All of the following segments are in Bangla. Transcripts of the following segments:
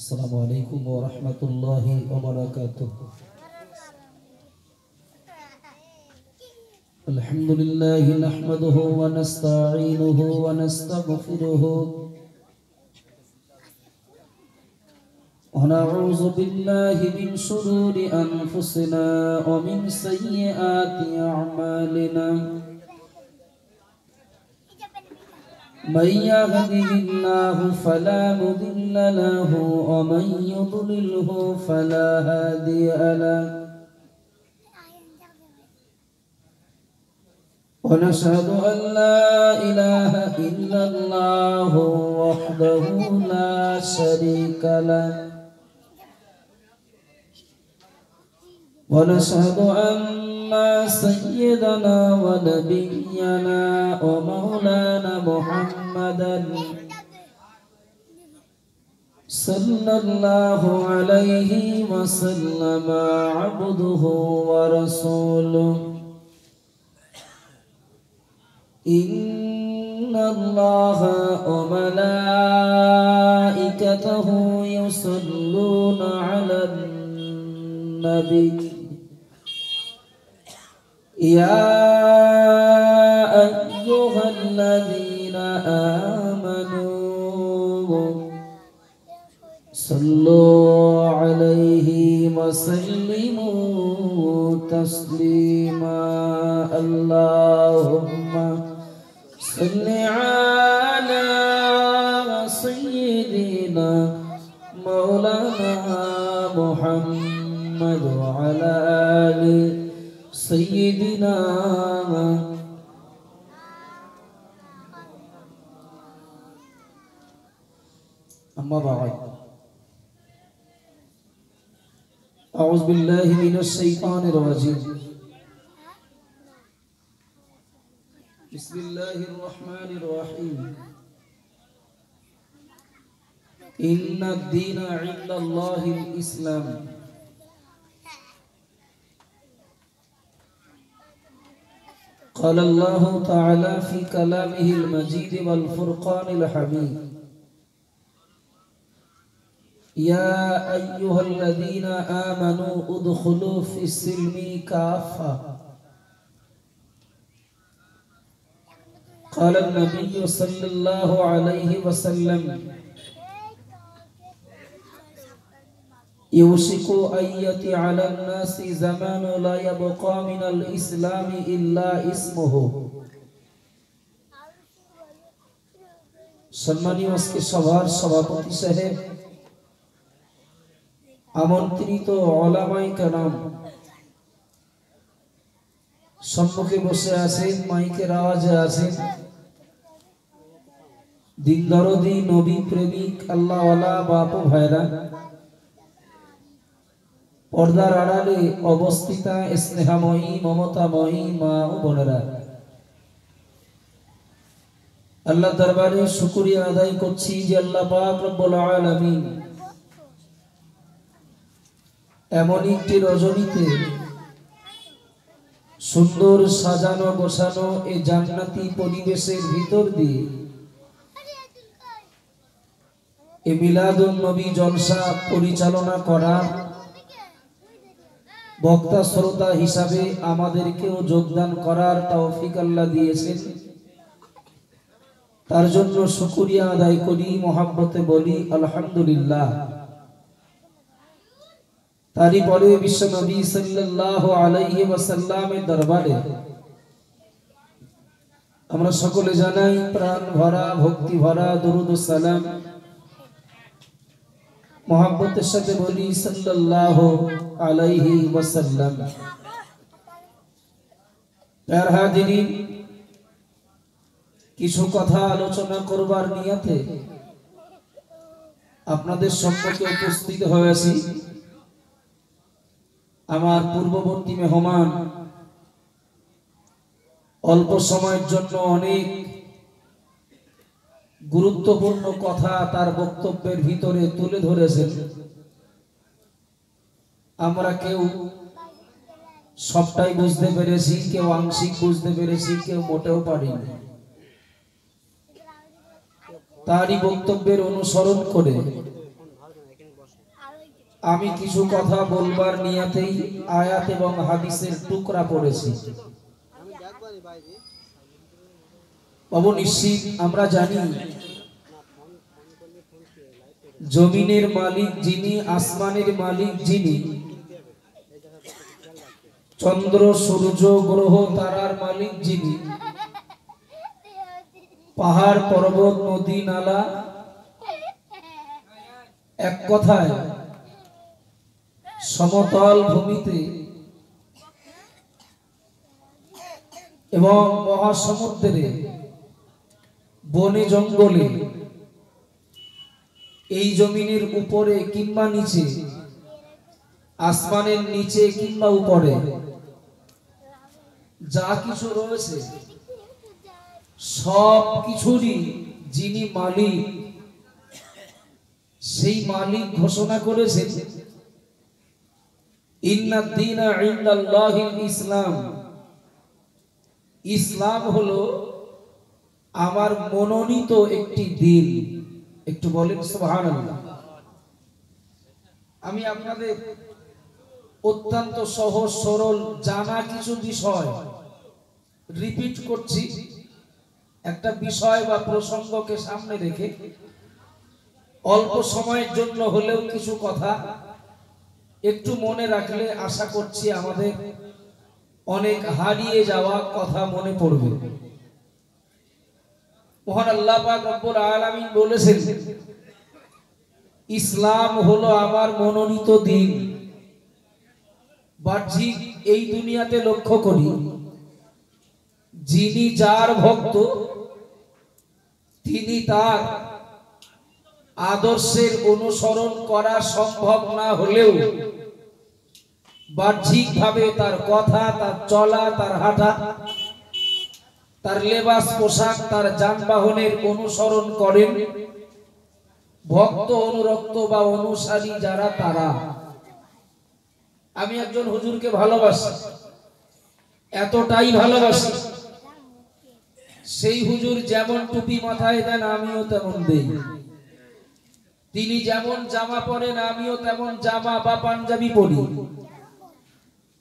السلام عليكم ورحمة الله وبركاته. الحمد لله نحمده ونستعينه ونستغفره ونعوذ بالله من شرور أنفسنا ومن سيئات أعمالنا. من يهده الله فلا مضل له ومن يضلله فلا هادي له. ونشهد أن لا إله إلا الله وحده لا شريك له. ونشهد أن سيدنا ونبينا ومولانا محمدا صلى الله عليه وسلم عبده ورسوله. إن الله وملائكته يصلون على النبي يا أيها الذين آمنوا صلوا عليه وسلموا تسليما. اللهم صل على سيدنا مولانا محمد وعلى آله سيدنا. أما بعد، أعوذ بالله من الشيطان الرجيم. بسم الله الرحمن الرحيم. إن الدين عند الله الإسلام. قال الله تعالى في كلامه المجيد والفرقان الحميد: يا أيها الذين آمنوا ادخلوا في السلم كافة. قال النبي صلى الله عليه وسلم: يوشك أن يأتي على الناس زمان لا يبقى من الإسلام إلا اسمه. সম্মানীয় আজকে সভার সভাপতি সাহেব, আমন্ত্রিত ওলামায়ে কেরাম, সম্মুখে বসে আছেন, মাইকের আওয়াজে আছেন, দিন দরদি নবী প্রেমিক আল্লাহওয়ালা বাপু ভাইরা, পর্দার আড়ালে অবস্থিতা স্নেহাময়ী মমতাময়ী মা ও বোনেরা, আল্লাহ দরবারে শুকরিয়া আদায় করছি যে আল্লাহ পাক রব্বুল আলামিন এমন একটি রজনীতে সুন্দর সাজানো গোছানো এই জান্নাতি পরিবেশের ভিতর দিয়ে এই মিলাদুন নবী জলসা পরিচালনা করার বক্তা শ্রোতা হিসাবে আমাদেরকেও যোগদান করার তৌফিক আল্লাহ দিয়েছেন। তার জন্য শুকরিয়া আদায় করি, মহব্বতে বলি আলহামদুলিল্লাহ। তারই পরে বিশ্ব নবী সাল্লাল্লাহু আলাইহি ওয়াসাল্লামের দরবারে আমরা সকলে জানাই প্রাণ ভরা ভক্তি ভরা দরুদ ও সালাম। মহব্বতের সাথে বলি সাল্লাল্লাহু আলাইহি ওয়াসাল্লাম। প্যার হাজিরিন, কিছু কথা আলোচনা করবার নিয়তে আপনাদের সম্মুখে উপস্থিত হয়েছি। আমার পূর্ববর্তী মেহমান অল্প সময়ের জন্য অনেক গুরুত্বপূর্ণ কথা তার বক্তব্যের ভিতরে তুলে ধরেছেন। আমরা কেউ সবটাই বুঝতে পেরেছি, কেউ আংশিক বুঝতে পেরেছি, কেউ মোটেও পারিনি। তারই বক্তব্যের অনুসরণ করে আমি কিছু কথা বলবার নিয়াতেই আয়াত এবং হাদিসের টুকরা পড়েছি। অবনিশ্চিত আমরা জানি জমিনের মালিক যিনি, আসমানের মালিক যিনি, চন্দ্র সূর্য গ্রহ তারার মালিক যিনি, পাহাড় পর্বত নদী নালা, এক কথায় সমতল ভূমিতে এবং মহাসমুদ্রে, বনে জঙ্গলে, এই জমিনের উপরে কিংবা নিচে, আসমানের নিচে কিংবা উপরে যা কিছু রয়েছে সব কিছুরই যিনি মালিক, সেই মালিক ঘোষণা করেছেন ইন্নাদ দীনা ইনদাল্লাহিল ইসলাম, ইসলাম হলো আমার মনোনীত একটি দিন। একটু বলেন সুবহানাল্লাহ। আমি আপনাদের অত্যন্ত সহজ সরল জানা কিছু বিষয় রিপিট করছি, একটা বিষয় বা প্রসঙ্গকে সামনে রেখে অল্প সময়ের জন্য হলেও কিছু কথা একটু মনে রাখলে আশা করছি আমাদের অনেক হারিয়ে যাওয়া কথা মনে পড়বে। মহান আল্লাহ পাক রব্বুল আলামিন বলেছেন ইসলাম হলো আমার মনোনীত দিন। বাহ্যিক এই দুনিয়াতে লক্ষ্য করি যিনি যার ভক্ত তিনি তার আদর্শের অনুসরণ করা সম্ভব না হলেও বাহ্যিকভাবে তার কথা, তার চলা, তার হাঁটা, তার লেবাস পোশাক, তার যানবাহনের অনুসরণ করেন ভক্ত, অনুরক্ত বা অনুসারী যারা তারা। আমি একজন হুজুরকে ভালোবাসি, এতটাই ভালোবাসি সেই হুজুর যেমন টুপি মাথায় দেন আমিও তেমন দেই, তিনি যেমন জামা পরেন আমিও তেমন জামা বা পাঞ্জাবি পরি,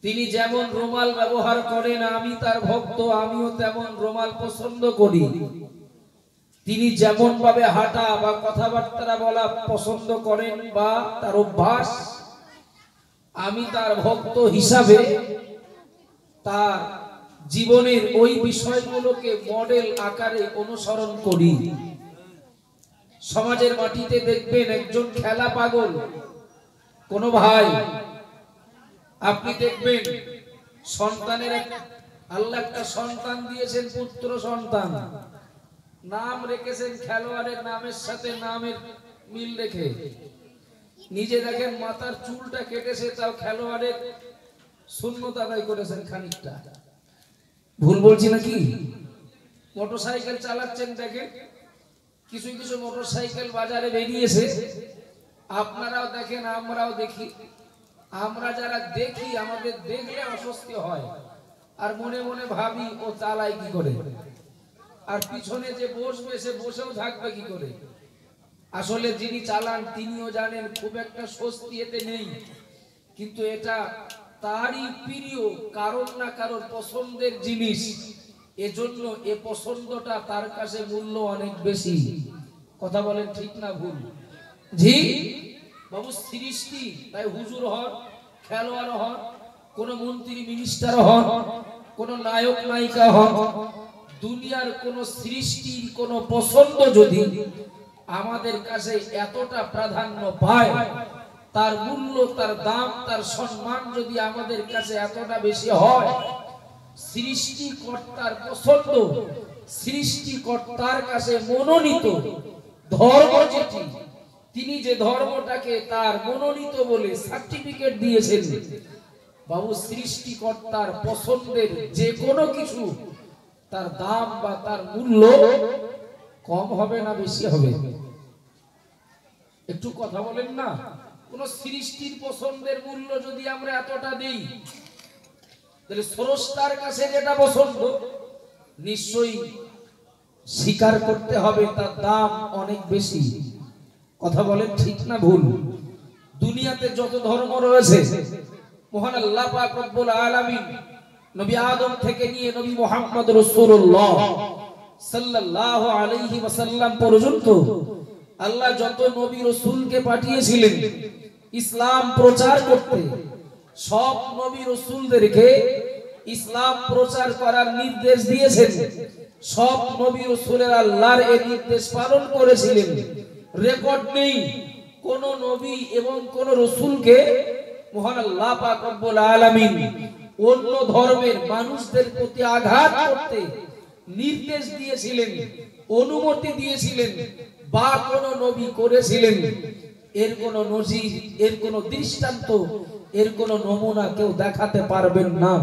তিনি যেমন রুমাল ব্যবহার করেন আমি তার ভক্ত, আমিও তেমন রুমাল পছন্দ করি, তিনি যেমন ভাবে হাঁটা বা কথাবার্তা বলা পছন্দ করেন বা তার অভ্যাস, আমি তার ভক্ত হিসাবে তার জীবনের ওই বিষয়গুলোকে মডেল আকারে অনুসরণ করি। সমাজের মাটিতে দেখবেন একজন খেলা পাগল কোন ভাই, আপনি দেখবেন সন্তানের আল্লাহ একটা সন্তান দিয়েছেন, পুত্র সন্তান, নাম রেখেছেন খেলোয়াড়ের নামের সাথে নামের মিল রেখে, নিজে দেখেন মাথার চুলটা কেটেছে তাও খেলোয়াড়ের সুন্নত আদায় করেছেন খানিকটা। ভুল বলছি নাকি? মোটরসাইকেল চালাচ্ছেন, দেখেন কিছু কিছু মোটরসাইকেল বাজারে বেরিয়েছে, আপনারাও দেখেন আমরাও দেখি, আমরা যারা দেখি আমাদের দেখলে অস্বস্তি হয় আর মনে মনে ভাবি ও চালায় কি করে, আর পিছনে যে বসবে সে বসেও থাকবে কি করে। আসলে যিনি চালান তিনিও জানেন খুব একটা স্বস্তি এতে নেই, কিন্তু এটা তারই প্রিয়, কারণ না কারোর পছন্দের জিনিস, এজন্য এ পছন্দটা তার কাছে মূল্য অনেক বেশি। কথা বলেন ঠিক না ভুল? জি বাবু, সৃষ্টি তাই হুজুর হন, খেলোয়াড় হন, কোন মন্ত্রী মিনিস্টার হন, কোন নায়ক নায়িকা হন, দুনিয়ার কোন সৃষ্টির কোন পছন্দ যদি আমাদের কাছে এতটা প্রাধান্য পায়, তার মূল্য, তার দাম, তার সম্মান যদি আমাদের কাছে এতটা বেশি হয়, সৃষ্টিকর্তার পছন্দ, সৃষ্টিকর্তার কাছে মনোনীত ধর্ম যেটি, তিনি যে ধর্মটাকে তার মনোনীত বলে সার্টিফিকেট দিয়েছেন, বাবু সৃষ্টিকর্তার পছন্দের যে কোনো কিছু তার দাম বা তার মূল্য কম হবে না বেশি হবে? একটু কথা বলেন না। কোন সৃষ্টির পছন্দের মূল্য যদি আমরা এতটা দিই, তাহলে স্রষ্টার কাছে যেটা পছন্দ নিশ্চয়ই স্বীকার করতে হবে তার দাম অনেক বেশি। কথা বলেন ঠিক না ভুল? দুনিয়াতে যত ধর্ম রয়েছে মহান আল্লাহ পাক রব্বুল আলামিন নবী আদম থেকে নিয়ে নবী মুহাম্মদ রাসূলুল্লাহ সাল্লাল্লাহু আলাইহি ওয়াসাল্লাম পর্যন্ত আল্লাহ যত নবী রাসূলকে পাঠিয়েছিলেন ইসলাম প্রচার করতে, সব নবী রাসূলদেরকে ইসলাম প্রচার করার নির্দেশ দিয়েছেন। সব নবী রাসূলের আল্লাহর এই নির্দেশ পালন করেছিলেন। রেকর্ড নেই কোন নবী এবং কোন রাসূলকে মহান আল্লাহ পাক রব্বুল আলামিন অন্য ধর্মের মানুষদের প্রতি আঘাত করতে নির্দেশ দিয়েছিলেন, অনুমতি দিয়েছিলেন বা কোন নবী করেছিলেন। এর কোন নজির, এর কোন দৃষ্টান্ত, এর কোন নমুনা কেউ দেখাতে পারবেন না।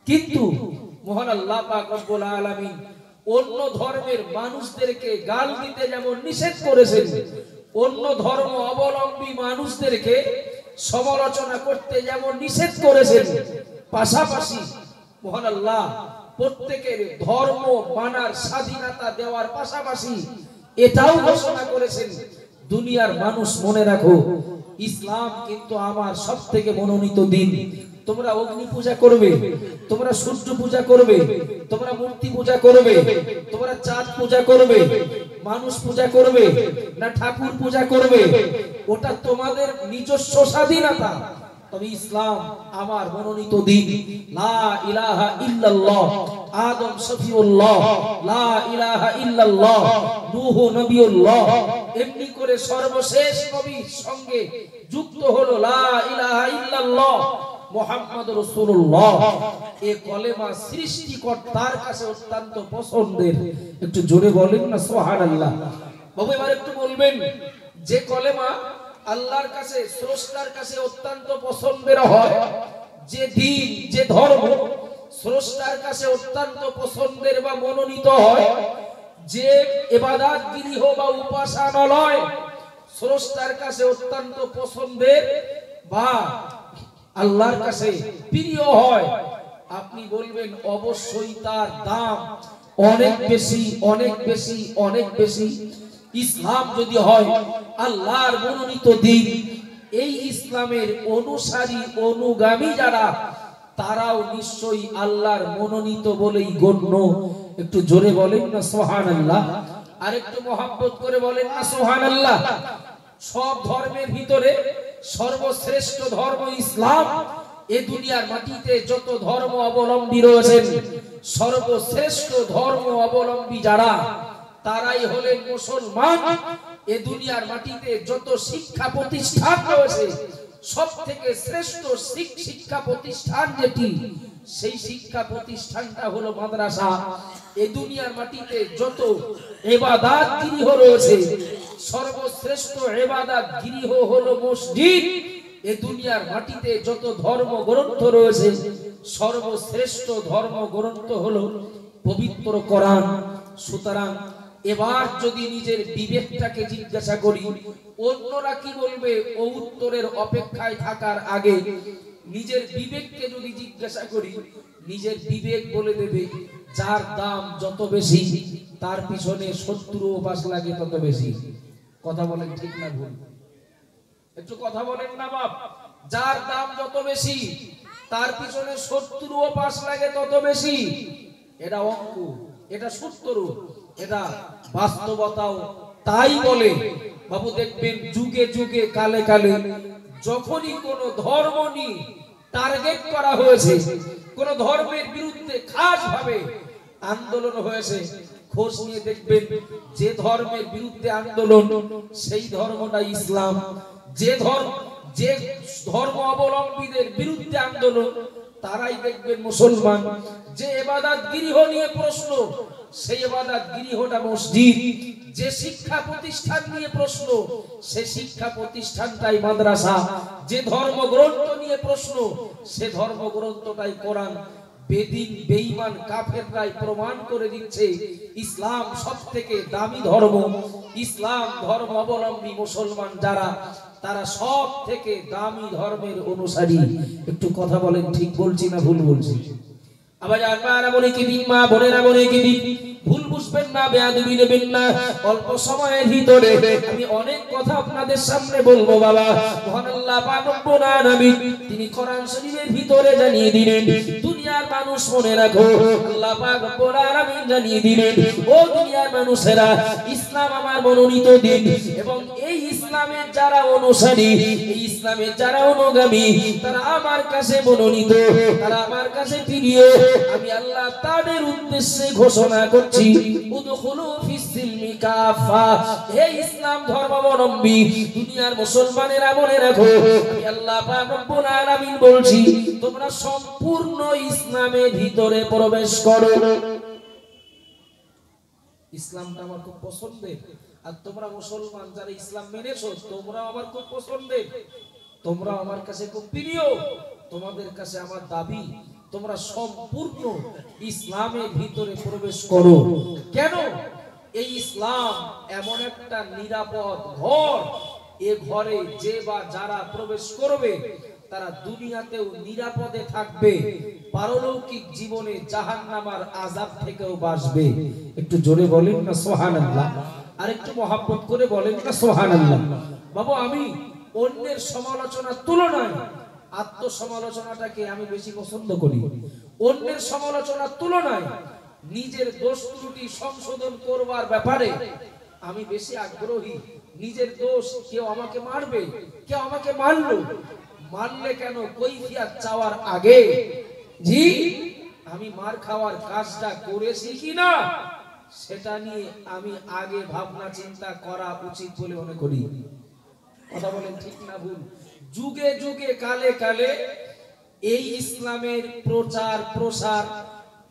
কিন্তু মহান আল্লাহ পাক রব্বুল আলামিন অন্য ধর্মের মানুষদেরকে গাল দিতে যেমন নিষেধ করেছেন, অন্য ধর্ম অবলম্বী মানুষদেরকে সমালোচনা করতে যেমন নিষেধ করেছেন, পাশাপাশি মহান আল্লাহ প্রত্যেকের ধর্ম মানার স্বাধীনতা দেওয়ার পাশাপাশি এটাও ঘোষণা করেছেন, দুনিয়ার মানুষ মনে রাখো ইসলাম কিন্তু আমার সবথেকে মনোনীত দিন। তোমরা অগ্নি পূজা করবে, তোমরা সূর্য পূজা করবে, তোমরা মূর্তি পূজা করবে, তোমরা চাঁদ পূজা করবে, মানুষ পূজা করবে না ঠাকুর পূজা করবে, ওটা তোমাদের নিজস্ব স্বাধীনতা। তবে ইসলাম আমার মনোনীত দিন। লা ইলাহা ইল্লাল্লাহ আদম শফিউল্লাহ, লা ইলাহা ইল্লাল্লাহ নূহ নবিউল্লাহ, এমনি করে সর্বশেষ নবীর সঙ্গে যুক্ত হলো লা ইলাহা ইল্লাল্লাহ মুহাম্মাদুর রাসূলুল্লাহ। এই কলেমা সৃষ্টিকর্তার কাছে অত্যন্ত পছন্দের। একটু জোরে বলেন না সুবহানাল্লাহ। বাবু এবার একটু বলবেন, যে কলেমা আল্লাহর কাছে, স্রষ্টার কাছে অত্যন্ত পছন্দের হয়, যে দিন, যে ধর্ম স্রষ্টার কাছে অত্যন্ত পছন্দের বা মনোনীত হয়, যে ইবাদত গৃহ বা উপাসনালয় স্রষ্টার কাছে অত্যন্ত পছন্দের বা আল্লাহর কাছে প্রিয় হয়, আপনি বলবেন অবশ্যই তার দাম অনেক বেশি, অনেক বেশি, অনেক বেশি। ইসলাম যদি হয় আল্লাহর মনোনীত দিন, এই ইসলামের অনুসারী অনুগামী যারা, তারাও নিশ্চয়ই আল্লাহর মনোনীত বলেই গণ্য। একটু জোরে বলেন না সুবহানাল্লাহ, আর একটু মহব্বত করে বলেন না সুবহানাল্লাহ। সব ধর্মের ভিতরে সর্বশ্রেষ্ঠ ধর্ম ইসলাম। এই দুনিয়ার মাটিতে যত ধর্ম অবলম্বী রয়েছেন, সর্বশ্রেষ্ঠ ধর্ম অবলম্বী যারা, তারাই হলেন মুসলমান। এই দুনিয়ার মাটিতে যত শিক্ষা প্রতিষ্ঠান রয়েছে, সব থেকে শ্রেষ্ঠ শিক্ষা প্রতিষ্ঠান যেটি, সেই শিক্ষা প্রতিষ্ঠানটা হলো মাদ্রাসা। এই দুনিয়ার মাটিতে যত ইবাদত গৃহ রয়েছে, সর্বশ্রেষ্ঠ ইবাদত গৃহ হলো মসজিদ। এই দুনিয়ার মাটিতে যত ধর্ম গ্রন্থ রয়েছে, সর্বশ্রেষ্ঠ ধর্ম গ্রন্থ হলো পবিত্র কোরআন। সুতরাং এবার যদি নিজের বিবেকটাকে জিজ্ঞাসা করি, অন্যরা কি বলবে ও উত্তরের অপেক্ষায় থাকার আগে নিজের বিবেককে যদি জিজ্ঞাসা করি, নিজের বিবেক বলে দেবে যার দাম যত বেশি তার পিছনে শত্রু পাশ লাগে তত বেশি। কথা বলেন ঠিক না ভুল? একটু কথা বলেন না বাপ। যার দাম যত বেশি তার পিছনে শত্রু পাশ লাগে তত বেশি। এটা অঙ্ক, এটা সূত্র, এটা বাস্তবতাও তাই বলে। বাবু দেখবেন যুগে যুগে কালে কালে যখনই কোন ধর্ম নিয়ে টার্গেট করা হয়েছে, কোন ধর্মের বিরুদ্ধে খাস ভাবে আন্দোলন হয়েছে, খোঁজ নিয়ে দেখবেন যে ধর্মের বিরুদ্ধে আন্দোলন সেই ধর্মটা ইসলাম। যে ধর্ম অবলম্বীদের বিরুদ্ধে আন্দোলন তারাই দেখবেন মুসলমান। যে ইবাদত গৃহ নিয়ে প্রশ্ন, সেই ইবাদত গৃহটা মসজিদ। যে শিক্ষা প্রতিষ্ঠান নিয়ে প্রশ্ন, সেই শিক্ষা প্রতিষ্ঠানটাই মাদ্রাসা। যে ধর্মগ্রন্থ নিয়ে প্রশ্ন, সে ধর্মগ্রন্থটাই কোরআন। বেদিন বেঈমান কাফেররাই প্রমাণ করে দিচ্ছে ইসলাম সবথেকে দামি ধর্ম। ইসলাম ধর্ম অবলম্বী মুসলমান যারা, তারা সব থেকে দামি ধর্মের অনুসারী। একটু কথা বলেন, ঠিক বলছি না ভুল বলছি? আবার মনে কি দিন, মা বোনেরা মনে কি দিন, ভুল বুঝবেন না, বেয়াদবি নেবেন না। অল্প সময়ের ভিতরে আমি অনেক কথা আপনাদের সামনে বলবো বাবা। মহান আল্লাহ পাক রব্বুল আলামিন তিনি কোরআন শরীফের ভিতরে জানিয়ে দিলেন, দুনিয়ার মানুষ মনে রাখো, আল্লাহ পাক রব্বুল আলামিন জানিয়ে দিলেন, ও দুনিয়ার মানুষেরা, ইসলাম আমার মনোনীত দিন এবং এই ইসলামের যারা অনুসারী, এই ইসলামের যারা অনুগামী, তারা আমার কাছে মনোনীত, তারা আমার কাছে প্রিয়। আমি আল্লাহ তাদের উদ্দেশ্যে ঘোষণা করছি, উদখুলু ফিস সিলমি কাফা, হে ইসলাম ধর্মাবলম্বী দুনিয়ার মুসলমানেরা মনে রাখো, আমি আল্লাহ পাক রব্বুল আলামিন বলছি, তোমরা সম্পূর্ণ ইসলামের ভিতরে প্রবেশ করো। ইসলামটা আমার খুব পছন্দের, আর তোমরা মুসলমান যারা ইসলাম মেনেছো, তোমরা আমার খুব পছন্দের, তোমরা আমার কাছে খুব প্রিয়। তোমাদের কাছে আমার দাবি, তোমরা সম্পূর্ণ ইসলামের ভিতরে প্রবেশ করো। কেন? এই ইসলাম এমন একটা নিরাপদ ঘর, এ ঘরে যে বা যারা প্রবেশ করবে তারা দুনিয়াতেও নিরাপদে থাকবে, পারলৌকিক জীবনে জাহান্নামের আযাব থেকেও বাঁচবে। একটু জোরে বলেন না সুবহানাল্লাহ, আর একটু মহব্বত করে বলেন না সুবহানাল্লাহ। বাবা, আমি অন্যের সমালোচনার তুলনায় আত্মসমালোচনাটাকে আমি বেশি পছন্দ করি। অন্যের সমালোচনার তুলনায় নিজের দোষ ত্রুটি সংশোধন করবার ব্যাপারে আমি বেশি আগ্রহী। নিজের দোষ, কেউ আমাকে মারবে, কেউ আমাকে মারলে কেন, কৈফিয়ত চাওয়ার আগে জি আমি মার খাওয়ার কাজটা করেছি কিনা সেটা নিয়ে আমি আগে ভাবনা চিন্তা করা উচিত বলে মনে করি। কথা বলেন ঠিক না ভুল? যুগে যুগে কালে কালে এই ইসলামের প্রচার প্রসার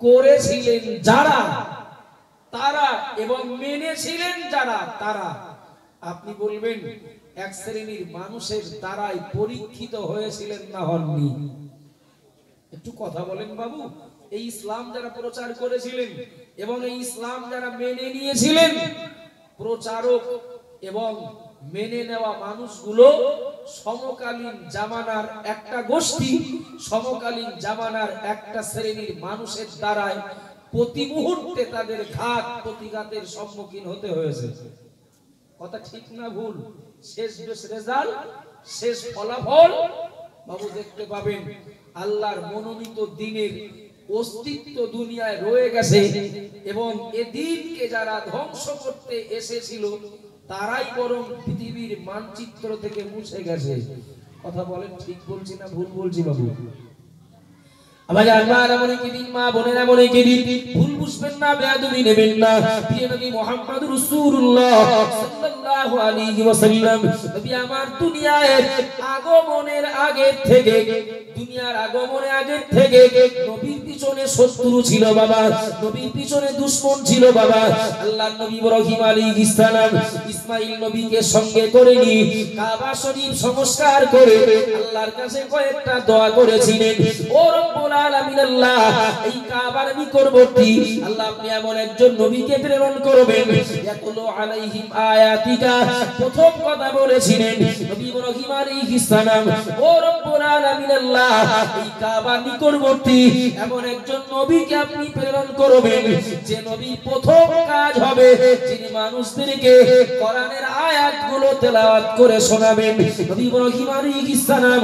করেছিলেন যারা, তারা এবং মেনেছিলেন যারা, তারা, আপনি বলবেন এক শ্রেণীর মানুষের দ্বারাই পরীক্ষিত হয়েছিলেন না হননি? একটু কথা বলেন বাবু। এই ইসলাম যারা প্রচার করেছিলেন এবং এই ইসলাম যারা মেনে নিয়েছিলেন, প্রচারক এবং মেনে নেওয়া মানুষগুলো সমকালীন জামানার একটা গোষ্ঠী, সমকালীন জামানার একটা শ্রেণীর মানুষের দ্বারাই প্রতি মুহূর্তে তাদের ঘাত প্রতিঘাতের সম্মুখীন হতে হয়েছে। কথা ঠিক না ভুল? শেষ রেজাল্ট, শেষ ফলাফল বাবু দেখতে পাবেন, আল্লাহর মনোনীত দিনের অস্তিত্ব দুনিয়ায় রয়ে গেছে এবং এ দিনকে যারা ধ্বংস করতে এসেছিল তারাই বরং পৃথিবীর মানচিত্র থেকে মুছে গেছে। কথা বলেন ঠিক বলছি না ভুল বলছি বাবু? আমার আল্লাহর এমন একটি দিন, মা বোনেরা এমন একটি দিন, ভুল বুঝবেন না, বেয়াদবি নেবেন না। প্রিয় নবী মুহাম্মদ রাসূলুল্লাহ সাল্লাল্লাহু আলাইহি ওয়াসাল্লাম, নবী আমার দুনিয়ায় আগমনের আগে থেকে, দুনিয়ার আগমনের আগে থেকে নবীর পিছনে শত্রু ছিল বাবা, নবীর পিছনে দুশমন ছিল বাবা। আল্লাহর নবী ইব্রাহিম আলাইহিস সালাম ইসমাঈল নবীকে সঙ্গে করে নিয়ে কাবা শরীফ সংস্কার করে আল্লাহর কাছে কয়েকটা দোয়া করেছিলেন। ও রব্বুল আলামিন আল্লাহ, এই কাবার নিকটবর্তী আল্লাহ আপনি এমন একজন নবীকে প্রেরণ করবেন, ইয়াতুলু আলাইহিম আয়াতিকা, প্রথম কথা বলেছিলেন নবী ইব্রাহিম আলাইহিস সালাম, ও রব্বুল আলামিন আল্লাহ, এই কাবার নিকটবর্তী এমন একজন নবীকে আপনি প্রেরণ করবেন যে নবীর প্রথম কাজ হবে যিনি মানুষদেরকে কোরআনের আয়াতগুলো তেলাওয়াত করে শোনাবেন। নবী ইব্রাহিম আলাইহিস সালাম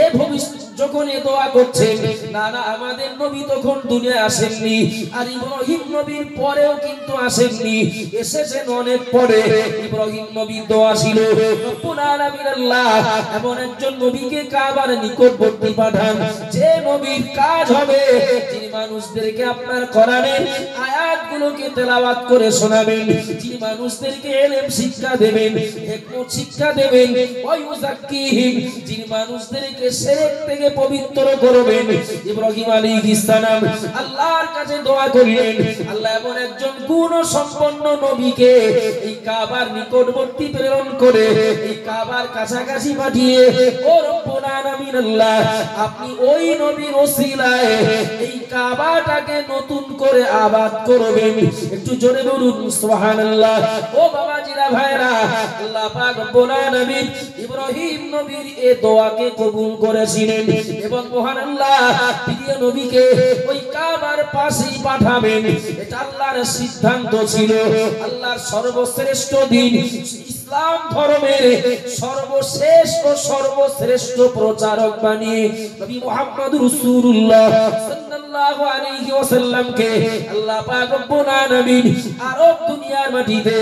এই ভবিষ্যৎ যখন এ দোয়া করছেন, না না আমাদের নবী তখন দুনিয়ায় আসেননি, আর ইব্রাহিম নবীর পরেও কিন্তু আসেননি, এসেছেন অনেক পরে। ইব্রাহিম নবীর দোয়া ছিল, রব্বুল আলামিন আল্লাহ এমন একজন নবীকে কাবার নিকটবর্তী পাঠান যে নবীর কাজ হবে যিনি মানুষদেরকে আপনার কোরআনের আয়াতগুলোকে তেলাওয়াত করে শোনাবেন, যিনি মানুষদেরকে ইলম শিক্ষা দেবেন, হিকমত শিক্ষা দেবেন, ওয়া ইউযাক্কিহিম, যিনি মানুষদেরকে শিরক থেকে পবিত্র করবেন। ইব্রাহিম আলাইহিস সালাম আল্লাহর কাছে দোয়া করলেন, আল্লাহ এমন একজন গুণ সম্পন্ন নবীকে এই কাবার নিকটবর্তী প্রেরণ করে এই কাবার কাছাকাছি পাঠিয়ে, ও রব্বুল আলামিন আল্লাহ আপনি ওই নবীর ওসিলায় এই কাবাটাকে নতুন করে আবাদ করবেন। একটু জোরে বলুন সুবহানাল্লাহ। ও বাবাজিরা ভাইরা, আল্লাহ পাক রব্বুল আলামিন ইব্রাহিম নবীর এই দোয়াকে কবুল করেছিলেন। এবং মহান আল্লাহ প্রিয় নবীকে ওই কাবার পাশেই পাঠাবেন। এটা আল্লাহর সিদ্ধান্ত ছিল। আল্লাহর সর্বশ্রেষ্ঠ দিন, ইসলাম ধর্মের সর্বশেষ ও সর্বশ্রেষ্ঠ প্রচারক বানিয়ে নবী মুহাম্মদ রাসূলুল্লাহ সাল্লাল্লাহু আলাইহি ওয়াসাল্লামকে আল্লাহ পাক রব্বুল আলামিন আরব দুনিয়ার মাটিতে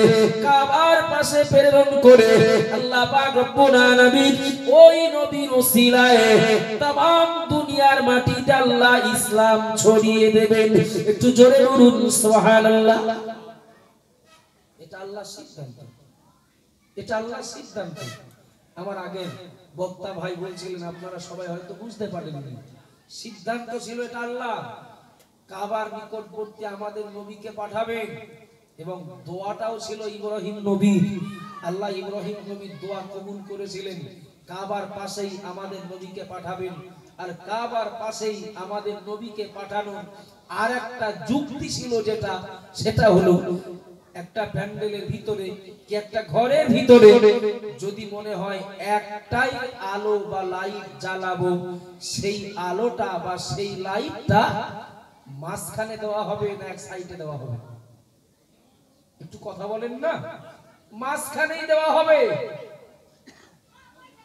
কাবার পাশে প্রেরণ করে আল্লাহ পাক রব্বুল আলামিন ওই নবীর ওসিলায় तमाम দুনিয়ার মাটিতে আল্লাহ ইসলাম ছড়িয়ে দেবেন। একটু জোরে বলুন সুবহানাল্লাহ। এটা আল্লাহর সিদ্ধান্ত, এটা আল্লাহর সিদ্ধান্ত। আমার আগে বক্তা ভাই বলছিলেন, আপনারা সবাই হয়তো বুঝতে পারেননি, সিদ্ধান্ত ছিল এটা আল্লাহ কাবার নিকটবর্তী আমাদের নবীকে পাঠাবেন এবং দোয়াটাও ছিল ইব্রাহিম নবীর। আল্লাহ ইব্রাহিম নবীর দোয়া কবুল করেছিলেন, কাবার পাশেই আমাদের নবীকে পাঠাবেন। আর কাবার পাশেই আমাদের নবীকে পাঠানোর আর একটা যুক্তি ছিল, যেটা সেটা হলো একটা প্যান্ডেলের ভিতরে কি একটা ঘরের ভিতরে যদি মনে হয় একটাই আলো বা লাইট জ্বালাবো, সেই আলোটা বা সেই লাইটটা মাঝখানে দেওয়া হবে না এক সাইডে দেওয়া হবে? একটু কথা বলেন না, মাঝখানেই দেওয়া হবে।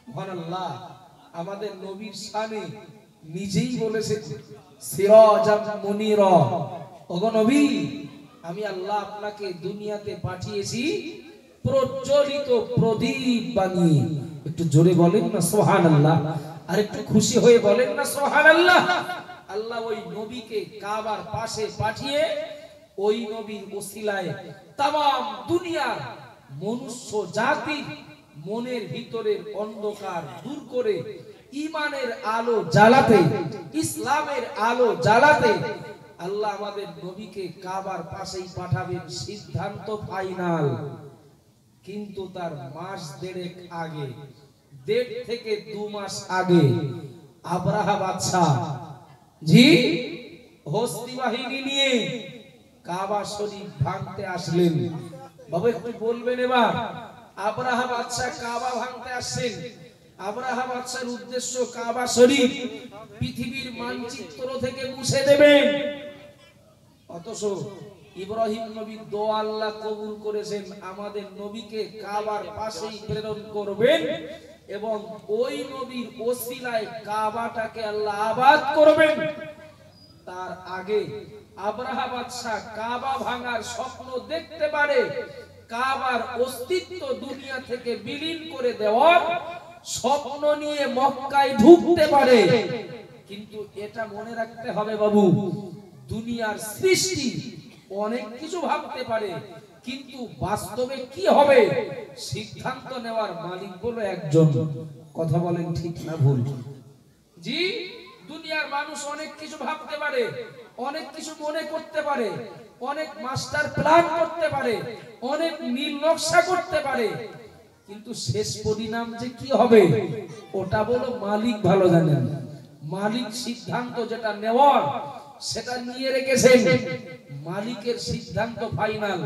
সুবহানাল্লাহ। আমাদের নবীর শানে নিজেই বলেছেন সিরাজাম মুনিরা, ওগো নবী আমি আল্লাহ আপনাকে দুনিয়াতে পাঠিয়েছি প্রজ্বলিত প্রদীপ বানিয়ে। একটু জোরে বলেন না সুবহানাল্লাহ, আর একটু খুশি হয়ে বলেন না সুবহানাল্লাহ। আল্লাহ ওই নবীকে কাবার পাশে পাঠিয়ে ওই নবীর ওসিলায় तमाम দুনিয়ার মনুষ্য জাতির মনের ভিতরের অন্ধকার দূর করে ঈমানের আলো জ্বালাতে, ইসলামের আলো জ্বালাতে আল্লাহ আমাদের নবীকে কাবার পাশেই পাঠাবেন। সিদ্ধান্ত ফাইনাল। কিন্তু তার মাস দেড়েক আগে, 1.5 থেকে 2 মাস আগে আব্রাহা বাদশাহ হস্তি বাহিনী নিয়ে কাবা শরীফ ভাঙতে আসলেন। বাবা একটু বলবেন এবার, আব্রাহা বাদশাহ কাবা ভাঙতে আসছেন। আব্রাহা বাদশার উদ্দেশ্য কাবা শরীফ পৃথিবীর মানচিত্র থেকে মুছে দেবেন। অথচ ইব্রাহিম নবীর দোয়া আল্লাহ কবুল করেছেন, আমাদের নবীকে কাবার পাশেই প্রেরণ করবেন এবং ওই নবীর ওসিলায় কাবাটাকে আল্লাহ আবাদ করবেন। তার আগে আব্রাহা বাদশাহ কাবা ভাঙার স্বপ্ন দেখতে পারে, কাবার অস্তিত্ব দুনিয়া থেকে বিলীন করে দেওয়ার স্বপ্ন নিয়ে মক্কায় ঢুকতে পারে। কিন্তু এটা মনে রাখতে হবে বাবু, দুনিয়ার সৃষ্টি অনেক কিছু ভাবতে পারে, কিন্তু বাস্তবে কি হবে সিদ্ধান্ত নেওয়ার মালিক বলো একজন। কথা বলেন ঠিক না ভুল? জি, দুনিয়ার মানুষ অনেক কিছু ভাবতে পারে, অনেক কিছু মনে করতে পারে, অনেক মাস্টার প্ল্যান করতে পারে, অনেক নীল নকশা করতে পারে, কিন্তু শেষ পরিণাম যে কি হবে ওটা বলো মালিক ভালো জানেন। মালিক সিদ্ধান্ত যেটা নেওয়ার সেটা নিয়ে রেখেছেন, মালিকের সিদ্ধান্ত ফাইনাল।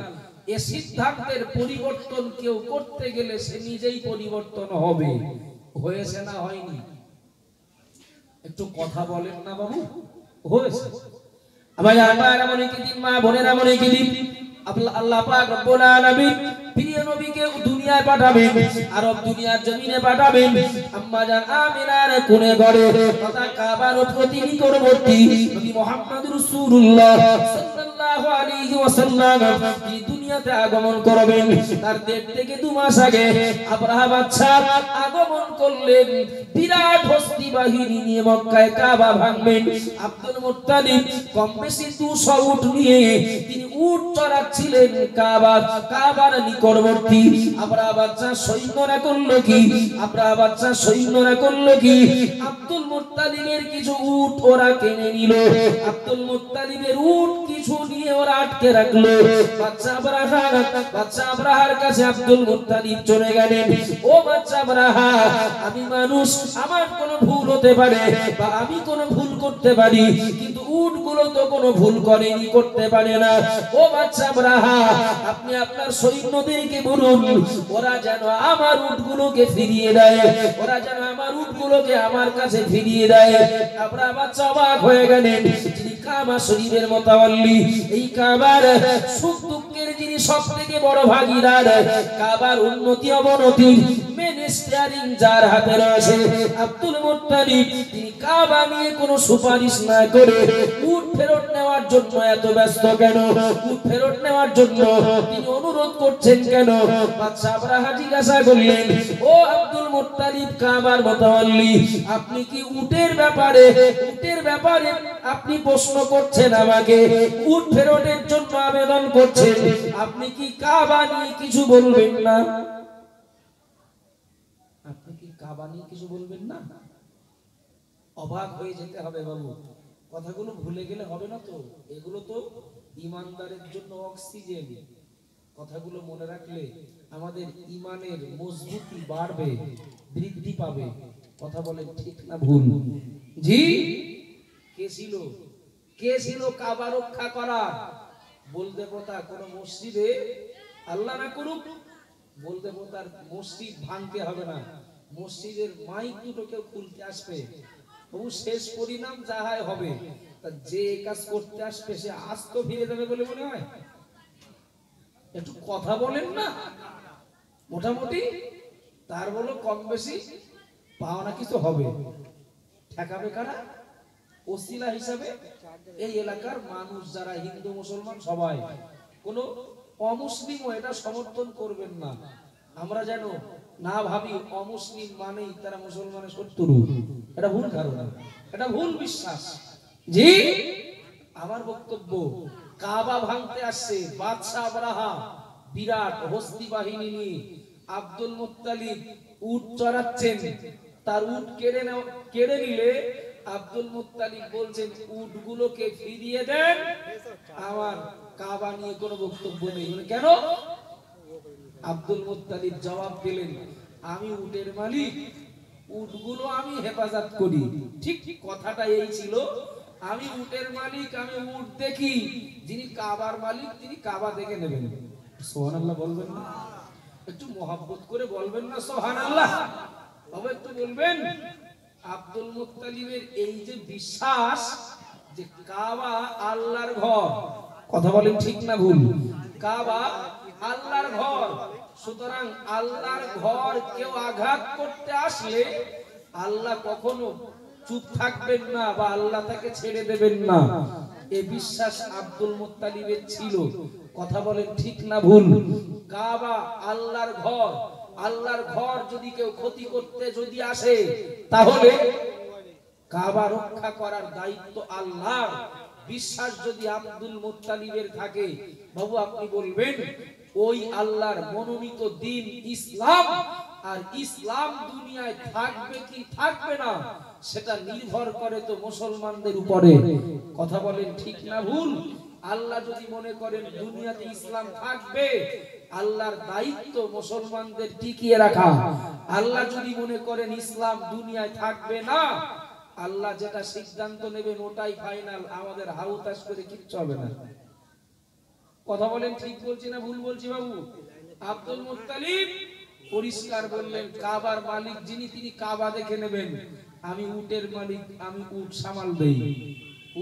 এই সিদ্ধান্তের পরিবর্তন কেউ করতে গেলে সে নিজেই পরিবর্তন হবে। হয়েছে না হয়নি? একটু কথা বলেন না বাবু, হয়েছে। আমার এমনই কি দিন, মা বোনের এমনই কি দিন, আল্লাহ পাক রব্বুল আলামিন প্রিয় নবীকে দুনিয়ায় পাঠাবেন, আরব দুনিয়ার জমিনে পাঠাবেন। আম্মা জান আমিনার কোণে ঘরে তথা কাবার প্রতি নিকটবর্তী নবী মুহাম্মদ রাসূলুল্লাহ সাল্লাল্লাহু আলাইহি ওয়াসাল্লাম এই দুনিয়াতে আগমন করবেন। তার 1.5 থেকে 2 মাস আগে আব্রাহা বাদশাহ আগমন করলেন, বিরাট হস্তি বাহিনী নিয়ে মক্কায় কাবা ভাঙবেন। আব্দুল মুত্তালিব কম বেশি 200 উট নিয়ে তিনি উট চড়াচ্ছিলেন কাবার নিকটবর্তী। আব্রাহা বাদশাহ সৈন্যরা করলো কি? আব্রাহা বাদশাহ সৈন্যরা করলো কি? আব্দুল মুত্তালিবের কিছু উট ওরা কিনে নিল। আব্দুল মুত্তালিবের উট কিছু নিয়ে ওরা আটকে রাখলো। বাদশাহ আব্রাহা বাদশা আব্রাহার কাছে আব্দুল মুত্তালিব চলে গেলেন। ও বাদশা আব্রাহা, আমি মানুষ, আমার কোনো ভুল হতে পারে বা আমি কোনো ভুল করতে পারি, কিন্তু উটগুলো তো কোনো ভুল করেনি, করতে পারে না। ও বাদশা আব্রাহা, আপনি আপনার সৈন্যদেরকে বলুন ওরা যেন আমার উটগুলোকে ফিরিয়ে দেয়, ওরা যেন আমার উটগুলোকে আমার কাছে ফিরিয়ে দেয়। আব্রাহা বাদশা অবাক হয়ে গেলেন। যিনি কাবা শরীফের মোতাওয়াল্লি, এই কাবার সুখ দুঃখের যিনি সবথেকে বড় ভাগীদার, কাবার উন্নতি অবনতির মেন স্টিয়ারিং যার হাতে রয়েছে আব্দুল মুত্তালিব, তিনি কাবা নিয়ে কোনো সুপারিশ না করে উট ফেরত নেওয়ার জন্য এত ব্যস্ত কেন? উট ফেরত নেওয়ার জন্য তিনি অনুরোধ করছেন কেন? বাদশা আব্রাহা জিজ্ঞাসা করলেন, ও আব্দুল মুত্তালিব কাবার মোতাওয়াল্লি, আপনি কি উটের ব্যাপারে আপনি প্রশ্ন করছেন আমাকে, উট ফেরতের জন্য আবেদন করছেন, আপনি কি কাবা নিয়ে কিছু বলবেন না? আপনি কি কাবা নিয়ে কিছু বলবেন না? অবাক হয়ে যেতে হবে বাবু, কথাগুলো ভুলে গেলে হবে না তো। এগুলো তো ইমানদারের জন্য অক্সিজেন। কথাগুলো মনে রাখলে আমাদের ইমানের মজবুতি বাড়বে, বৃদ্ধি পাবে। কথা বলেন ঠিক না ভুল? জি। কে ছিল কাবা রক্ষা করার? বলদেবতা কোন মসজিদে, আল্লাহ না করুক, বলদেবতার মসজিদ ভাঙতে হবে না, মসজিদের মাইক দুটো কেউ খুলতে আসবে, তবু শেষ পরিণাম যাহাই হবে, যে কাজ করতে আসবে সে আস্ত ফিরে যাবে বলে মনে হয়? একটু কথা বলেন না, মোটামুটি তার বলো কম বেশি পাওনা কিছু হবে। ঠেকাবে কারা? ওসিলা হিসাবে এই এলাকার মানুষ যারা হিন্দু মুসলমান সবাই, কোন অমুসলিমও এটা সমর্থন করবেন না। আমরা যেন না ভাবি অমুসলিম মানেই তারা মুসলমানের শত্রু, এটা ভুল ধারণা, এটা ভুল বিশ্বাস। জি, আমার বক্তব্য, কাবা ভাঙতে আসছে বাদশা আব্রাহা বিরাট হস্তি বাহিনী নিয়ে, আব্দুল মুত্তালিব উট চড়াচ্ছেন, তার উট কেড়ে নিলে আব্দুল মুত্তালিব বলছেন উটগুলোকে ফিরিয়ে দেন, আমার কাবা নিয়ে কোনো বক্তব্য নেই। কেন? আব্দুল মুত্তালিব জবাব দিলেন, আমি উটের মালিক, উটগুলো আমি হেফাজত করি। ঠিক কথাটা এই ছিল, আমি উটের মালিক, আমি উট দেখি, যিনি কাবার মালিক তিনি কাবা দেখে নেবেন। সুবহানাল্লাহ বলবেন না? একটু মহব্বত করে বলবেন না সুবহানাল্লাহ? তবে একটু বলবেন। আব্দুল মুত্তালিবের এই যে বিশ্বাস যে কাবা আল্লাহর ঘর, কথা বলেন ঠিক না ভুল? কাবা আল্লাহর ঘর, সুতরাং আল্লাহর ঘর কেউ আঘাত করতে আসলে আল্লাহ কখনো চুপ থাকবেন না বা আল্লাহ তাকে ছেড়ে দেবেন না, এই বিশ্বাস আব্দুল মুত্তালিবের ছিল। কথা বলেন ঠিক না ভুল? কাবা আল্লাহর ঘর, আল্লাহর ঘর যদি কেউ ক্ষতি করতে যদি আসে তাহলে কাবা রক্ষা করার দায়িত্ব আল্লাহর। বিশ্বাস যদি আব্দুল মুত্তালিবের থাকে বাবু, আপনি বলবেন ওই আল্লাহর মনোনীত দিন ইসলাম, আর ইসলাম দুনিয়ায় থাকবে কি থাকবে না সেটা নির্ভর করে তো মুসলমানদের উপরে। কথা বলেন ঠিক না ভুল? আল্লাহ যদি মনে করেন দুনিয়াতে ইসলাম থাকবে, আল্লাহর দায়িত্ব মুসলমানদের টিকিয়ে রাখা। আল্লাহ যদি মনে করেন ইসলাম দুনিয়ায় থাকবে না, আল্লাহ যেটা সিদ্ধান্ত নেবেন ওটাই ফাইনাল, আমাদের হাউতাস করে কিচ্ছু হবে না। কথা বলেন ঠিক বলছি না ভুল বলছি বাবু? আব্দুল মুত্তালিব পরিষ্কার বললেন, কাবার মালিক যিনি তিনি কাবা দেখে নেবেন, আমি উটের মালিক, আমি উট সামাল দেই।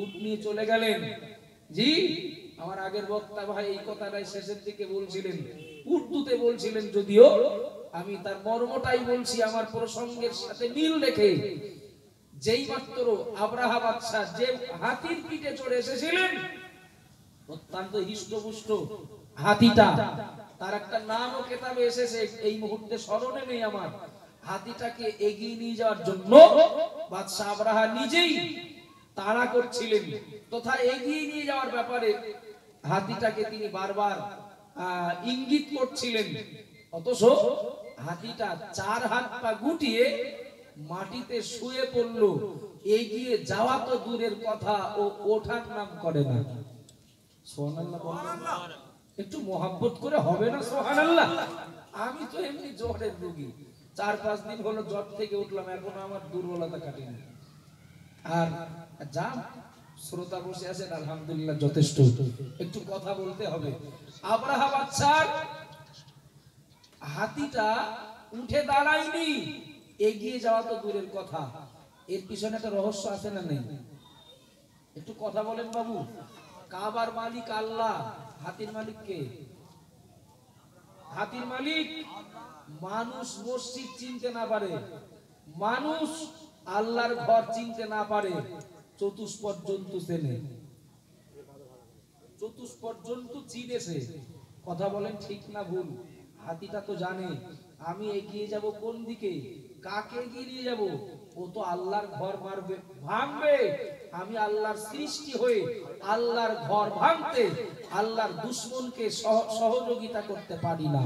উট নিয়ে চলে গেলেন। জি, আমার আগের বক্তা ভাই এই কথাটাই শেষের দিকে বলছিলেন, উর্দুতে বলছিলেন, যদিও আমি তার মর্মটাই বলছি আমার প্রসঙ্গের সাথে মিল রেখে। যেই মাত্র আব্রাহা বাদশা যে হাতির পিঠে চড়ে এসেছিলেন, অত্যন্ত হৃষ্টপুষ্ট হাতিটা, তার একটা নামও কেতাবে এসেছে, এই মুহূর্তে স্মরণে নেই আমার। হাতিটাকে এগিয়ে নিয়ে যাওয়ার জন্য বাদশা আব্রাহা নিজেই তাড়া করছিলেন তথা এগিয়ে নিয়ে যাওয়ার ব্যাপারে হাতিটাকে তিনি বারবার ইঙ্গিত করছিলেন, অথচ হাতিটা চার হাত পা গুটিয়ে মাটিতে শুয়ে পড়ল। এগিয়ে যাওয়া তো দূরের কথা, ও ওঠার নাম করে না। সুবহানাল্লাহ বলেন। একটু মহাব্বত করে হবে না সুবহানাল্লাহ। আমি তো এমনি জ্বরের রোগী, 4-5 দিন হলো জ্বর থেকে উঠলাম, এখনো আমার দুর্বলতা কাটেনি। আর যা শ্রোতা বসে আছেন আলহামদুলিল্লাহ যথেষ্ট, একটু কথা বলতে হবে। আব্রাহা বাদশার হাতিটা উঠে দাঁড়ায়নি, এগিয়ে যাওয়া তো দূরের কথা, এর পিছনে একটা রহস্য আছে না নেই? একটু কথা বলেন বাবু। কাবার মালিক আল্লাহ, হাতির মালিক কে? হাতির মালিক। মানুষ মসজিদ চিনতে না পারে, মানুষ আল্লাহর ঘর চিনতে না পারে, চতুষ্পদ জন্তু চেনে, চতুষ্পদ জন্তু চিনেছে। কথা বলেন ঠিক না ভুল? হাতিটা তো জানে আমি এগিয়ে যাব কোন দিকে, কাকে এগিয়ে যাব। ও তো আল্লাহর ঘর মারবে, ভাঙবে। আমি আল্লাহর সৃষ্টি হয়ে আল্লাহর ঘর ভাঙতে আল্লাহর দুশমনকে সহযোগিতা করতে পারি না।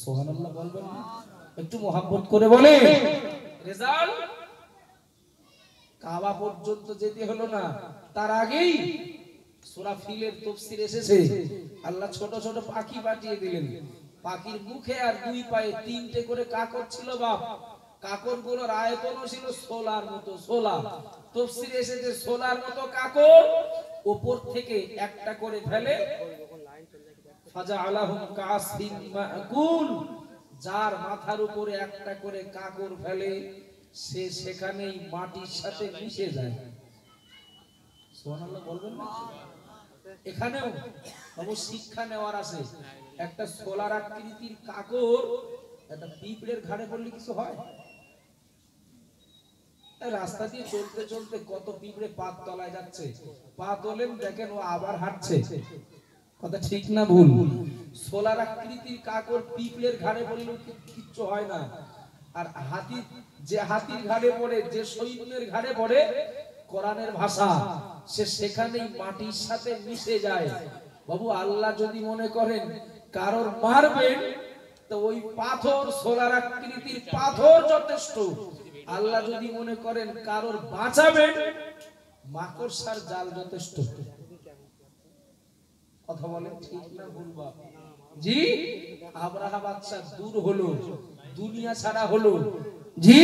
সুবহানাল্লাহ বলবেন না? একটু মহব্বত করে বলে। রেজাল্ট কাবা পর্যন্ত যেতে হলো না, তার আগেই সূরা ফিলের তাফসীর এসেছে, আল্লাহ ছোট ছোট পাখি পাঠিয়ে দিলেন। পাখির মুখে আর দুই পায়ে 3টে করে কাকর ছিল বাপ। কাকর গুলোর আয়তন ছিল সোলার মতো, সোলা। তাফসীরে এসেছে সোলার মতো কাকর উপর থেকে একটা করে ফেলে, ফাজআলাহুম কাসফিন মাকুল, যার মাথার উপরে একটা করে কাকর ফেলে সে সেখানেই মাটির সাথে মিশে যায়। সুবহানাল্লাহ বলবেন না? এখানেও অবশ্য শিক্ষা নেওয়ার আছে। একটা সোলার আকৃতির কাকর একটা পিঁপড়ের ঘাড়ে পড়লে কিছু হয়? রাস্তা দিয়ে চলতে চলতে কত পিঁপড়ে পাত তলায় যাচ্ছে, পা তোলেন দেখেন ও আবার হাঁটছে। কথা ঠিক না ভুল? সোলার আকৃতির কাকর পিঁপড়ের ঘাড়ে পড়লেও কিচ্ছু হয় না। আর হাতি, যে হাতির ঘাড়ে পড়ে, যে সৈন্যের ঘাড়ে পড়ে, কোরআনের ভাষা, সে সেখানেই মাটির সাথে মিশে যায়। বাবু আল্লাহ যদি মনে করেন কারোর মারবেন, তো ওই পাথর, সোলার আকৃতির পাথর যথেষ্ট। আল্লাহ যদি মনে করেন কারোর বাঁচাবেন, মাকড়সার জাল যথেষ্ট। কথা বলেন ঠিক না ভুল? জি, আব্রাহা বাদশা দূর হলো, দুনিয়া ছাড়া হলো। জি,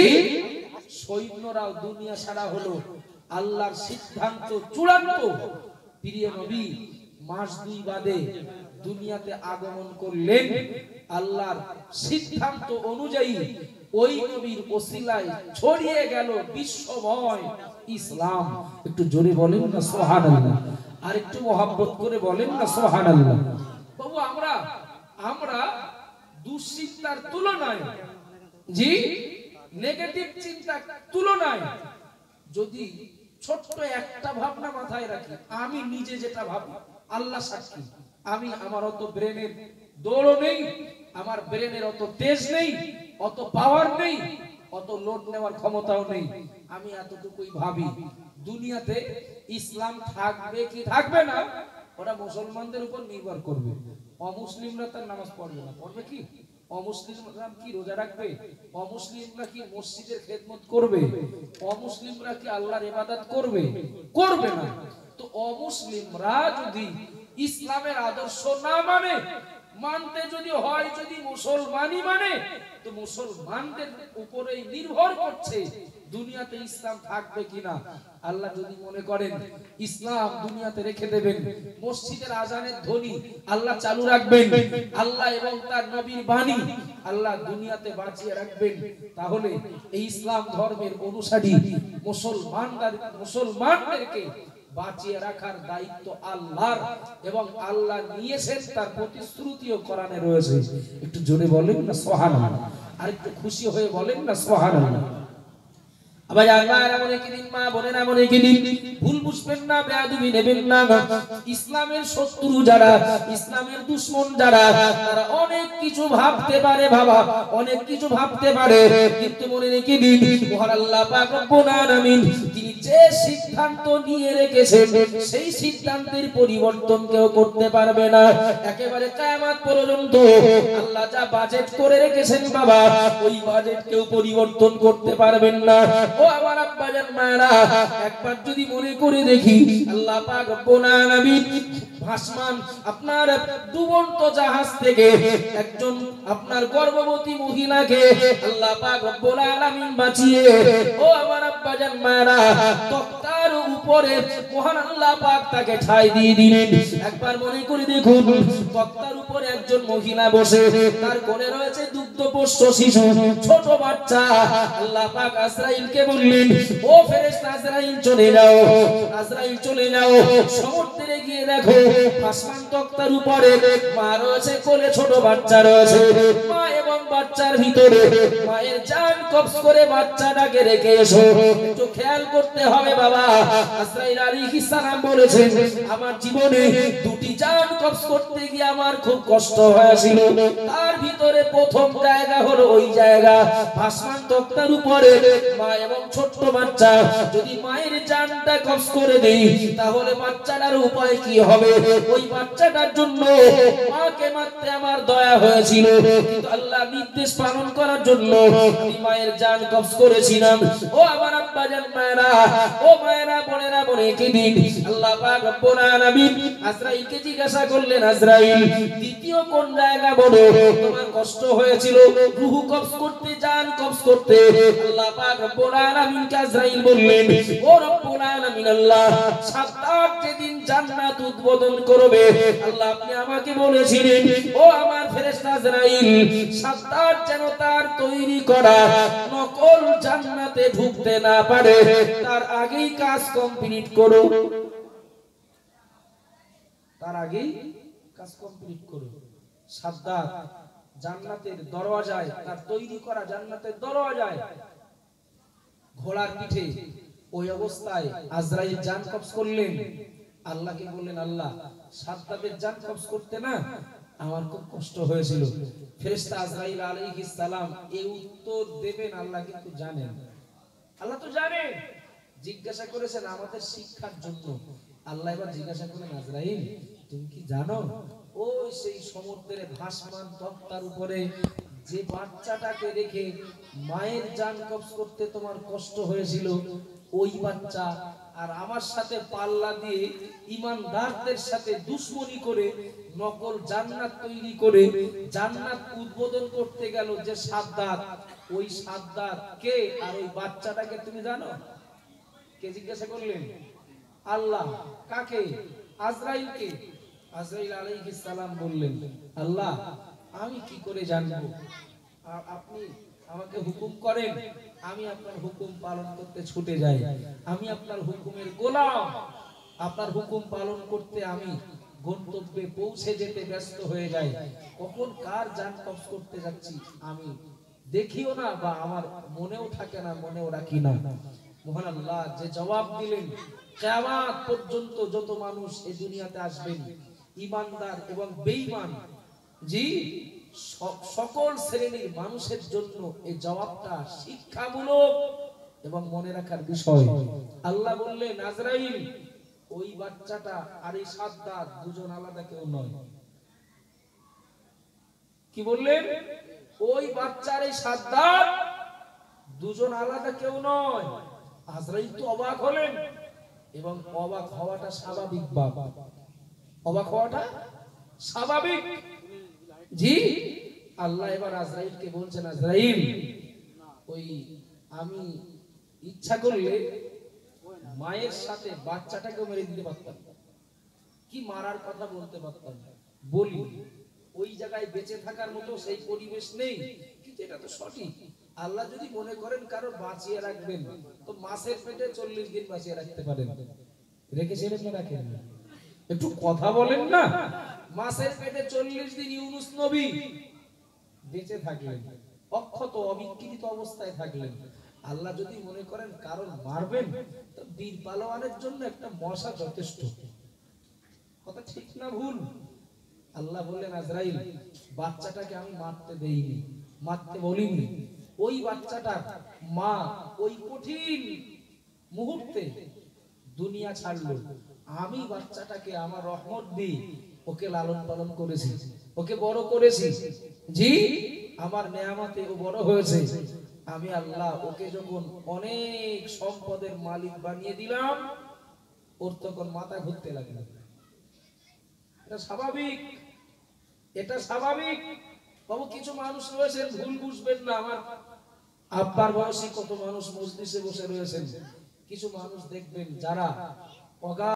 সৈন্যরাও দুনিয়া ছাড়া হলো। আল্লাহর সিদ্ধান্ত চূড়ান্ত। প্রিয় নবী মাস 2 বাদে দুনিয়াতে আগমন করলেন। আল্লাহর সিদ্ধান্ত অনুযায়ী ওই নবীর ওসিলায় ছড়িয়ে গেল বিশ্বময় ইসলাম। একটু জোরে বলেন না সুবহানাল্লাহ, আর একটু মহব্বত করে বলেন না সুবহানাল্লাহ। বাবু আমরা দুশ্চিন্তার তুলনায়, জি নেগেটিভ চিন্তার তুলনায় যদি ছোট্ট একটা ভাবনা মাথায় রাখি, আমি নিজে যেটা ভাবি, আল্লাহ সাক্ষী, আমি আমার অত ব্রেনের দৌড় নেই, আমার ব্রেনের অত তেজ নেই, অত পাওয়ার নেই, অত লোড নেওয়ার ক্ষমতাও নেই। আমি এতটুকুই ভাবি, দুনিয়াতে ইসলাম থাকবে কি থাকবে না ওটা মুসলমানদের উপর নির্ভর করবে। অমুসলিমরা তার নামাজ পড়বে না, পড়বে কি? অমুসলিমরা কি রোজা রাখবে? অমুসলিমরা কি মসজিদের খেদমত করবে? অমুসলিমরা কি আল্লাহর ইবাদত করবে? করবে না। তো অমুসলিমরা যদি ইসলামের আদর্শ না মানে, মানতে যদি হয়, যদি মুসলমানই মানে, তো মুসলমানদের উপরেই নির্ভর করছে দুনিয়াতে ইসলাম থাকবে কিনা। আল্লাহ যদি মনে করেন ইসলাম দুনিয়াতে রেখে দেবেন, মসজিদের আজানের ধ্বনি আল্লাহ চালু রাখবেন, আল্লাহ এবং তার নবীর বাণী আল্লাহ দুনিয়াতে বাঁচিয়ে রাখবেন, তাহলে এই ইসলাম ধর্মের অনুসারী মুসলমানদেরকে বাঁচিয়ে রাখার দায়িত্ব আল্লাহর, এবং আল্লাহ নিয়েছেন, তার প্রতিশ্রুতিও কোরআনে রয়েছে। একটু জোরে বলেন না সুবহানাল্লাহ, আর একটু খুশি হয়ে বলেন না সুবহানাল্লাহ। আবার আল্লাহ এমন একদিন মা বলেন, এমন একদিন ভুল বুঝবেন না, বেয়াদবি নেবেন না। ইসলামের শত্রু যারা, ইসলামের দুশমন যারা, তারা অনেক কিছু ভাবতে পারে, বাবা অনেক কিছু ভাবতে পারে, কিন্তু মনে রেখে দিন মহান আল্লাহ পাক রব্বুল আলামিন তিনি যে সিদ্ধান্ত নিয়ে রেখেছেন, সেই সিদ্ধান্তের পরিবর্তন কেউ করতে পারবে না। একেবারে কিয়ামত পর্যন্ত আল্লাহ যা বাজেট করে রেখেছেন বাবা, ওই বাজেট কেউ পরিবর্তন করতে পারবেন না। ও আমার আব্বাজান মায়েরা, একবার যদি মনে করে দেখি আল্লাহ পাক রব্বুল আলামিন ভাসমান আপনার ডুবন্ত জাহাজ থেকে একজন আপনার গর্ভবতী মহিলাকে আল্লাহ পাক রব্বুল আলামিন বাঁচিয়ে ও আমার আব্বাজান মায়েরা তক্তার উপরে মহান আল্লাহ পাক তাকে ঠাই দিয়ে দিলেন। একবার মনে করে দেখুন, তক্তার উপরে একজন মহিলা বসে, তার কোলে রয়েছে দুগ্ধপোষ্য শিশু, ছোট বাচ্চা। আল্লাহ পাক আজরাইলকে বললেন, ও ফেরেশতা আজরাইল চলে যাও, আজরাইল চলে যাও, সমুদ্রে গিয়ে দেখো আসমান তক্তার উপরে মা রয়েছে, কোলে ছোট বাচ্চা রয়েছে। মা এবং বাচ্চার ভিতরে মায়ের জান কবজ করে বাচ্চাটাকে রেখে এসো। একটু খেয়াল করতে হবে বাবা, আজরাইল আলাইহিস সালাম বলেছেন, আমার জীবনে দুটি জান কবজ করতে গিয়ে আমার খুব কষ্ট হয়েছিল। তার ভিতরে প্রথম জায়গা হলো ওই জায়গা আসমান তক্তার উপরে মা এবং ছোট্ট বাচ্চা। যদি মায়ের জানটা কবজ করে দেই তাহলে বাচ্চাটার উপায় কি হবে? ওই বাচ্চাটার জন্য মাকে মারতে আমার দয়া হয়েছিল, কিন্তু আল্লাহ নির্দেশ পালন করার জন্য আমি মায়ের জান কবজ করেছিলাম। ও আমার আব্বাজান মায়েরা, ও মায়েরা, বোনেরা, বোনে কি দিন আল্লাহ পাক রব্বুল আলামিন আজরাইলকে জিজ্ঞাসা করলেন, আজরাইল দ্বিতীয় কোন জায়গা বলো তোমার কষ্ট হয়েছিল রূহ কবজ করতে, জান কবজ করতে? আল্লাহ পাক রব্বুল আলামিনকে আজরাইল বললেন, ও রব্বুল আলামিন আল্লাহ, সাত যেদিন জান্নাত উদ্বোধন করবে আল্লাহ আপনি আমাকে বলেছিলেন, ও আমার ফেরেশতা আজরাইল, সাত যেন তার তৈরি করা নকল জান্নাতে ঢুকতে না পারে, তার আগেই কাজ কমপ্লিট করো, তার আগেই কাজ কমপ্লিট করো। সাদ্দাত জান্নাতের দরওয়াজায়, তার তৈরি করা জান্নাতের দরওয়াজায় ঘোড়ার পিঠে ওই অবস্থায় আজরাইল জান কবজ করলেন। আল্লাহকে বললেন, আল্লাহ সাদ্দাতের জান কবজ করতে না আমার খুব কষ্ট হয়েছিল। ফেরেশতা আজরাইল আলাইহিস সালাম এই উত্তর দেবেন আল্লাহ কিন্তু জানেন, আল্লাহ তো জানেন। জিজ্ঞাসা করেছেন আমাদের শিক্ষার জন্য। আল্লাহ এবার জিজ্ঞাসা করেন, আজরাইল তুমি কি জানো ওই সেই সমুদ্রে ভাসমান তক্তার উপরে যে বাচ্চাটাকে রেখে মায়ের জান কবজ করতে তোমার কষ্ট হয়েছিল, ওই বাচ্চা আর আমার সাথে পাল্লা দিয়ে ঈমানদারদের সাথে দুশমনি করে নকল জান্নাত তৈরি করে জান্নাত উদ্বোধন করতে গেল যে সাদ্দাত, ওই সাদ্দাত কে আর ওই বাচ্চাটাকে তুমি জানো? কে জিজ্ঞাসা করলেন? আল্লাহ। কাকে? আজরাইলকে। আজরাইল আলাইহিস সালাম বললেন, আল্লাহ আমি কি করে জানবো? আপনি আমাকে হুকুম করেন, আমি আপনার হুকুম পালন করতে ছুটে যাই। আমি আপনার হুকুমের গোলাম, আপনার হুকুম পালন করতে আমি গন্তব্যে পৌঁছে যেতে ব্যস্ত হয়ে যাই। কখন কার জান কবজ করতে যাচ্ছি আমি দেখিও না, বা আমার মনেও থাকে না, মনেও রাখি না। মহান আল্লাহ যে জবাব দিলেন, কিয়ামত পর্যন্ত যত মানুষ এই দুনিয়াতে আসবেন, ঈমানদার এবং বেঈমান, জি সকল শ্রেণীর মানুষের জন্য এই জবাবটা শিক্ষামূলক এবং মনে রাখার বিষয়। আল্লাহ বললেন, আজরাইল ওই বাচ্চাটা আর এই সাদ্দাত দুজন আলাদা কেউ নয়। কি বললেন? ওই বাচ্চার এই সাদ্দাত দুজন আলাদা কেউ নয়। আজরাইল তো অবাক হলেন, এবং অবাক হওয়াটা স্বাভাবিক। বাবা অবাক হওয়াটা স্বাভাবিক, জি। আল্লাহ এবার আজরাইলকে বলছেন, আজরাইল ওই আমি ইচ্ছা করলে মায়ের সাথে বাচ্চাটাকে মেরে দিতে পারতাম, কি মারার কথা বলতে পারতাম, বলি ওই জায়গায় বেঁচে থাকার মতো সেই পরিবেশ নেই, কিন্তু এটা তো সঠিক। আল্লাহ যদি মনে করেন কারো বাঁচিয়ে রাখবেন, তো মাছের পেটে 40 দিন বাঁচিয়ে রাখতে পারেন। রেখেছিলেন না রাখেন? একটু কথা বলেন না। মাছের পেটে 40 দিন ইউনুস নবী বেঁচে থাকলেন, অক্ষত অবিকৃত অবস্থায় থাকলেন। আল্লাহ যদি মনে করেন কারণ মারবেন, তো বীর পালোয়ানের জন্য একটা মশা যথেষ্ট। কথা ঠিক না ভুল? আল্লাহ বললেন, আজরাইল বাচ্চাটাকে আমি মারতে দেইনি, মারতে বলিনি। ওই বাচ্চাটার মা ওই কঠিন মুহূর্তে দুনিয়া ছাড়লো, আমি বাচ্চাটাকে আমার রহমত দিয়ে ওকে লালন পালন করেছি, ওকে বড় করেছি, জি আমার নেয়ামতে ও বড় হয়েছে। আমি আল্লাহ ওকে যখন অনেক সম্পদের মালিক বানিয়ে দিলাম, ওর তখন মাথা ঘুরতে লাগলো। এটা স্বাভাবিক, এটা স্বাভাবিক। বাবু কিছু মানুষ রয়েছেন, ভুল বুঝবেন না, আমার আব্বার বয়সী কত মানুষ মজলিসে বসে রয়েছেন, কিছু মানুষ দেখবেন যারা অগাধ